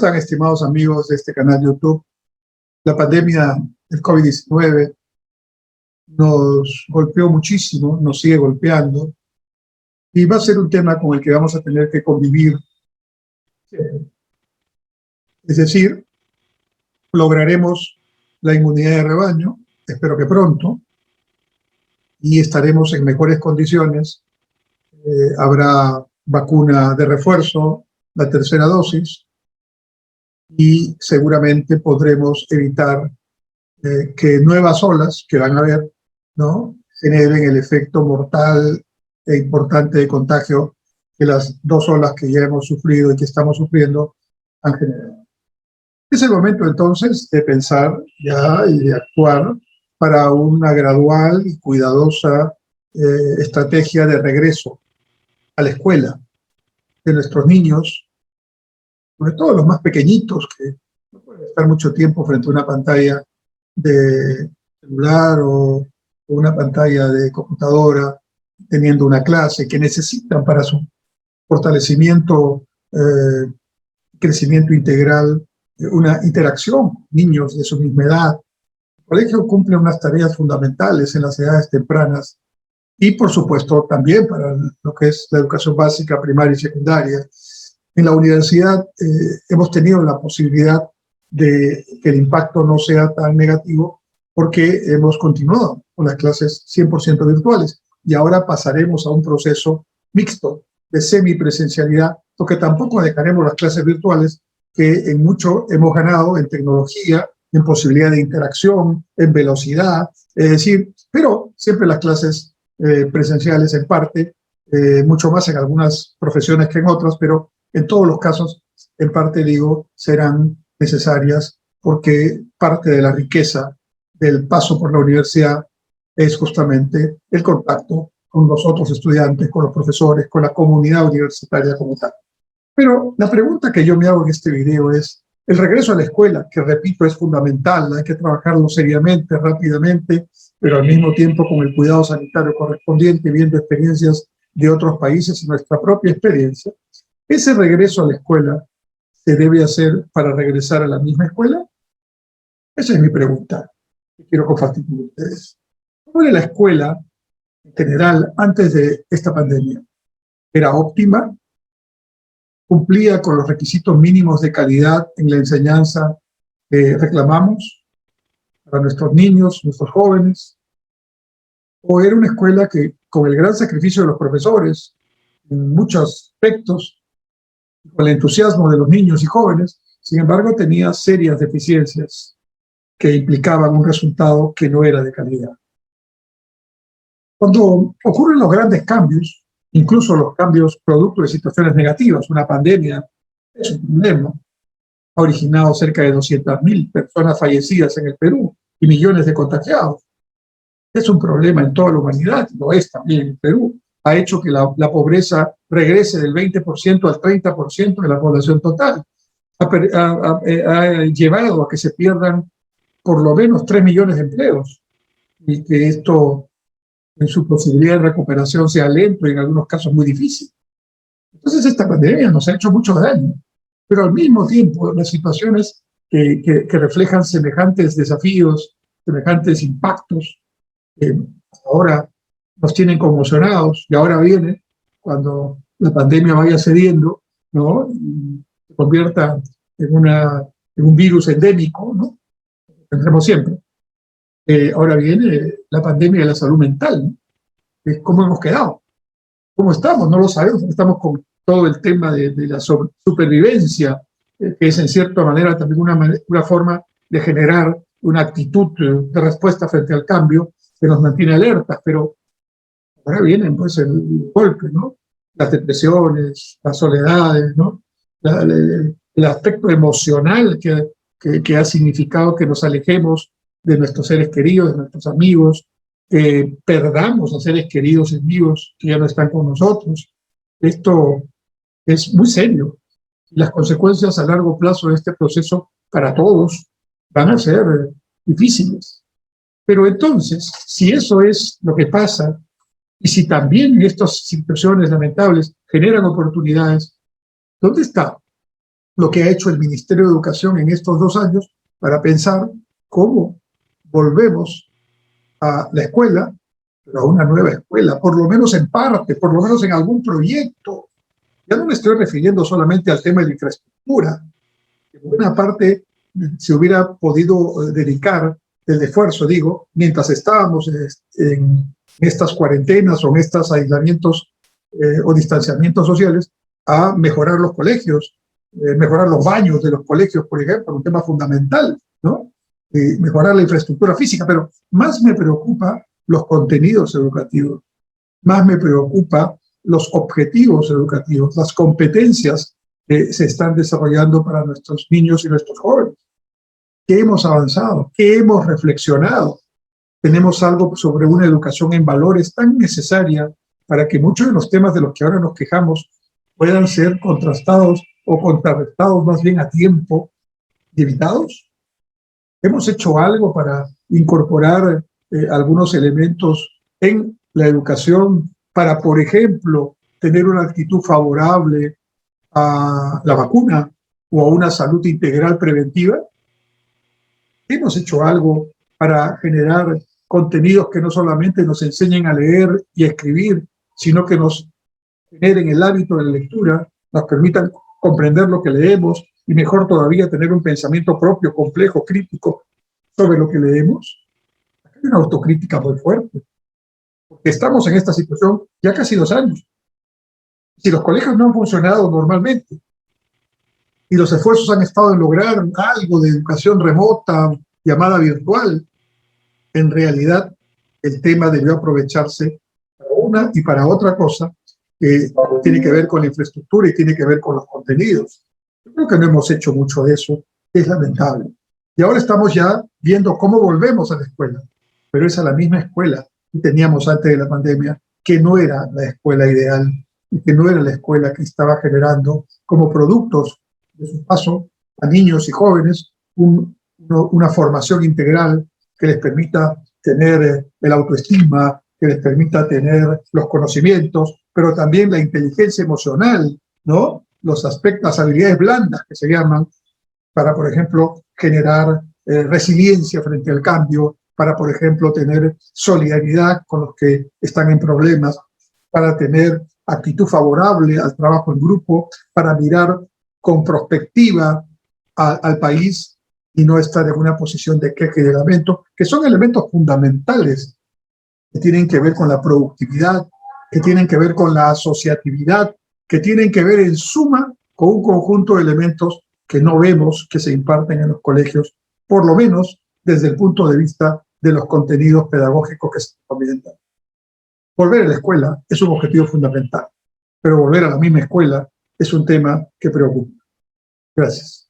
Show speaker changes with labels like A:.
A: están, estimados amigos de este canal YouTube? La pandemia del COVID-19 nos golpeó muchísimo, nos sigue golpeando, y va a ser un tema con el que vamos a tener que convivir. Es decir, lograremos la inmunidad de rebaño, espero que pronto, y estaremos en mejores condiciones. Habrá vacuna de refuerzo, la tercera dosis, y seguramente podremos evitar que nuevas olas que van a haber, ¿no?, generen el efecto mortal e importante de contagio que las dos olas que ya hemos sufrido y que estamos sufriendo han generado. Es el momento entonces de pensar ya y de actuar para una gradual y cuidadosa estrategia de regreso a la escuela de nuestros niños, sobre todo los más pequeñitos que no pueden estar mucho tiempo frente a una pantalla de celular o una pantalla de computadora teniendo una clase, que necesitan para su fortalecimiento, crecimiento integral, una interacción con niños de su misma edad. El colegio cumple unas tareas fundamentales en las edades tempranas y, por supuesto, también para lo que es la educación básica, primaria y secundaria. En la universidad hemos tenido la posibilidad de que el impacto no sea tan negativo porque hemos continuado con las clases 100% virtuales y ahora pasaremos a un proceso mixto de semipresencialidad, porque tampoco dejaremos las clases virtuales, que en mucho hemos ganado en tecnología, en posibilidad de interacción, en velocidad, es decir, pero siempre las clases presenciales en parte, mucho más en algunas profesiones que en otras, pero en todos los casos, en parte digo, serán necesarias porque parte de la riqueza del paso por la universidad es justamente el contacto con los otros estudiantes, con los profesores, con la comunidad universitaria como tal. Pero la pregunta que yo me hago en este video es, el regreso a la escuela, que repito es fundamental, hay que trabajarlo seriamente, rápidamente, pero al mismo tiempo con el cuidado sanitario correspondiente, viendo experiencias de otros países y nuestra propia experiencia. ¿Ese regreso a la escuela se debe hacer para regresar a la misma escuela? Esa es mi pregunta que quiero compartir con ustedes. ¿Cómo era la escuela en general antes de esta pandemia? ¿Era óptima? ¿Cumplía con los requisitos mínimos de calidad en la enseñanza que reclamamos para nuestros niños, nuestros jóvenes? ¿O era una escuela que, con el gran sacrificio de los profesores, en muchos aspectos, con el entusiasmo de los niños y jóvenes, sin embargo tenía serias deficiencias que implicaban un resultado que no era de calidad? Cuando ocurren los grandes cambios, incluso los cambios producto de situaciones negativas, una pandemia es un problema, ha originado cerca de 200.000 personas fallecidas en el Perú y millones de contagiados. Es un problema en toda la humanidad, lo es también en el Perú. Ha hecho que la pobreza regrese del 20% al 30% de la población total. Ha llevado a que se pierdan por lo menos 3 millones de empleos y que esto, en su posibilidad de recuperación, sea lento y en algunos casos muy difícil. Entonces esta pandemia nos ha hecho mucho daño, pero al mismo tiempo las situaciones que reflejan semejantes desafíos, semejantes impactos, ahora nos tienen conmocionados, y ahora viene cuando la pandemia vaya cediendo, ¿no?, y se convierta en un virus endémico, ¿no?, que tendremos siempre. Ahora viene la pandemia de la salud mental, ¿no? ¿Cómo hemos quedado? ¿Cómo estamos? No lo sabemos. Estamos con todo el tema de la supervivencia, que es en cierta manera también una forma de generar una actitud de respuesta frente al cambio que nos mantiene alertas, pero ahora vienen pues el golpe, ¿no?, las depresiones, las soledades, ¿no?, el aspecto emocional que ha significado que nos alejemos de nuestros seres queridos, de nuestros amigos, que perdamos a seres queridos en vivos que ya no están con nosotros. Esto es muy serio. Las consecuencias a largo plazo de este proceso para todos van a ser difíciles. Pero entonces, si eso es lo que pasa, y si también estas situaciones lamentables generan oportunidades, ¿dónde está lo que ha hecho el Ministerio de Educación en estos 2 años para pensar cómo volvemos a la escuela, pero a una nueva escuela, por lo menos en parte, por lo menos en algún proyecto. Ya no me estoy refiriendo solamente al tema de la infraestructura. En buena parte se hubiera podido dedicar el esfuerzo, digo, mientras estábamos en estas cuarentenas o en estos aislamientos o distanciamientos sociales, a mejorar los colegios, mejorar los baños de los colegios, por ejemplo, un tema fundamental, ¿no? Mejorar la infraestructura física, pero más me preocupa los contenidos educativos, más me preocupa los objetivos educativos, las competencias que se están desarrollando para nuestros niños y nuestros jóvenes. ¿Qué hemos avanzado? ¿Qué hemos reflexionado? Tenemos algo sobre una educación en valores tan necesaria para que muchos de los temas de los que ahora nos quejamos puedan ser contrastados o contrarrestados más bien a tiempo y evitados. ¿Hemos hecho algo para incorporar algunos elementos en la educación para, por ejemplo, tener una actitud favorable a la vacuna o a una salud integral preventiva? ¿Hemos hecho algo para generar contenidos que no solamente nos enseñen a leer y a escribir, sino que nos generen el hábito de la lectura, nos permitan comprender lo que leemos y mejor todavía tener un pensamiento propio, complejo, crítico sobre lo que leemos? Hay una autocrítica muy fuerte, porque estamos en esta situación ya casi 2 años. Si los colegios no han funcionado normalmente y los esfuerzos han estado en lograr algo de educación remota, llamada virtual, en realidad el tema debió aprovecharse para una y para otra cosa que tiene que ver con la infraestructura y tiene que ver con los contenidos. Yo creo que no hemos hecho mucho de eso, es lamentable. Y ahora estamos ya viendo cómo volvemos a la escuela, pero es a la misma escuela que teníamos antes de la pandemia, que no era la escuela ideal y que no era la escuela que estaba generando como productos de su paso a niños y jóvenes una formación integral que les permita tener el autoestima, que les permita tener los conocimientos, pero también la inteligencia emocional, ¿no? Los aspectos, las habilidades blandas que se llaman, para, por ejemplo, generar resiliencia frente al cambio, para, por ejemplo, tener solidaridad con los que están en problemas, para tener actitud favorable al trabajo en grupo, para mirar con perspectiva al país y no estar en una posición de queja y de lamento, que son elementos fundamentales que tienen que ver con la productividad, que tienen que ver con la asociatividad, que tienen que ver en suma con un conjunto de elementos que no vemos que se imparten en los colegios, por lo menos desde el punto de vista de los contenidos pedagógicos que se recomiendan. Volver a la escuela es un objetivo fundamental, pero volver a la misma escuela es un tema que preocupa. Gracias.